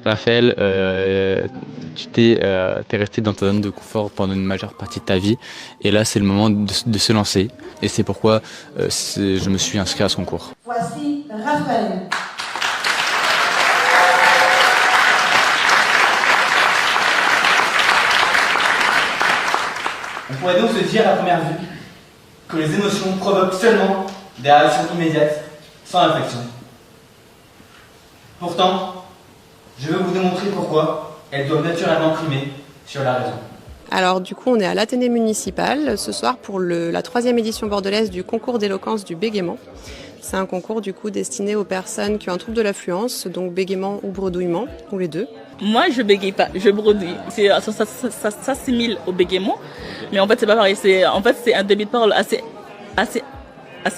Raphaël, t'es resté dans ta zone de confort pendant une majeure partie de ta vie, et là c'est le moment de se lancer, et c'est pourquoi je me suis inscrit à ce concours. Voici Raphaël. On pourrait donc se dire à première vue que les émotions provoquent seulement des réactions immédiates, sans réflexion. Pourtant, je veux vous démontrer pourquoi elles doivent naturellement primer sur la raison. Alors du coup, on est à l'Athénée municipal ce soir pour la 3e édition bordelaise du concours d'éloquence du bégaiement. C'est un concours du coup destiné aux personnes qui ont un trouble de l'affluence, donc bégaiement ou bredouillement, ou les deux. Moi, je bégaye pas, je bredouille. Ça s'assimile au bégaiement, mais en fait, c'est pas pareil. C'est un débit de parole assez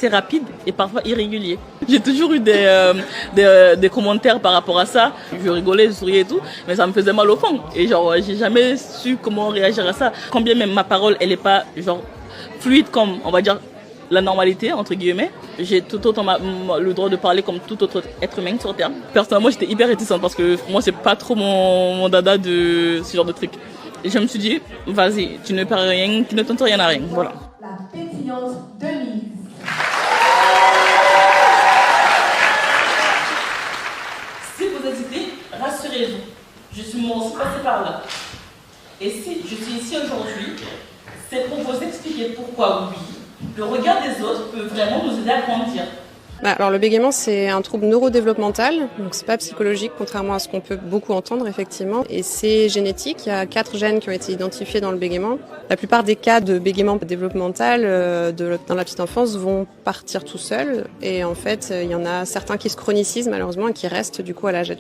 rapide et parfois irrégulier. J'ai toujours eu des commentaires par rapport à ça. Je rigolais, je souriais et tout, mais ça me faisait mal au fond. Et genre, j'ai jamais su comment réagir à ça. Quand bien même ma parole, elle est pas genre fluide comme, on va dire, la normalité, entre guillemets. J'ai tout autant le droit de parler comme tout autre être humain sur Terre. Personnellement, j'étais hyper réticente parce que moi, c'est pas trop mon dada de ce genre de truc. Et je me suis dit, vas-y, tu ne perds rien, tu ne tentes rien à rien. Voilà. La pétillance de Lise. Si vous hésitez, rassurez-vous. Je suis moi aussi passée par là. Et si je suis ici aujourd'hui, c'est pour vous expliquer pourquoi oui, le regard des autres peut vraiment nous aider à grandir. Alors le bégaiement, c'est un trouble neurodéveloppemental, donc c'est pas psychologique, contrairement à ce qu'on peut beaucoup entendre effectivement. Et c'est génétique, il y a 4 gènes qui ont été identifiés dans le bégaiement. La plupart des cas de bégaiement développemental dans la petite enfance vont partir tout seuls. Et en fait, il y en a certains qui se chronicisent malheureusement et qui restent du coup à l'âge adulte.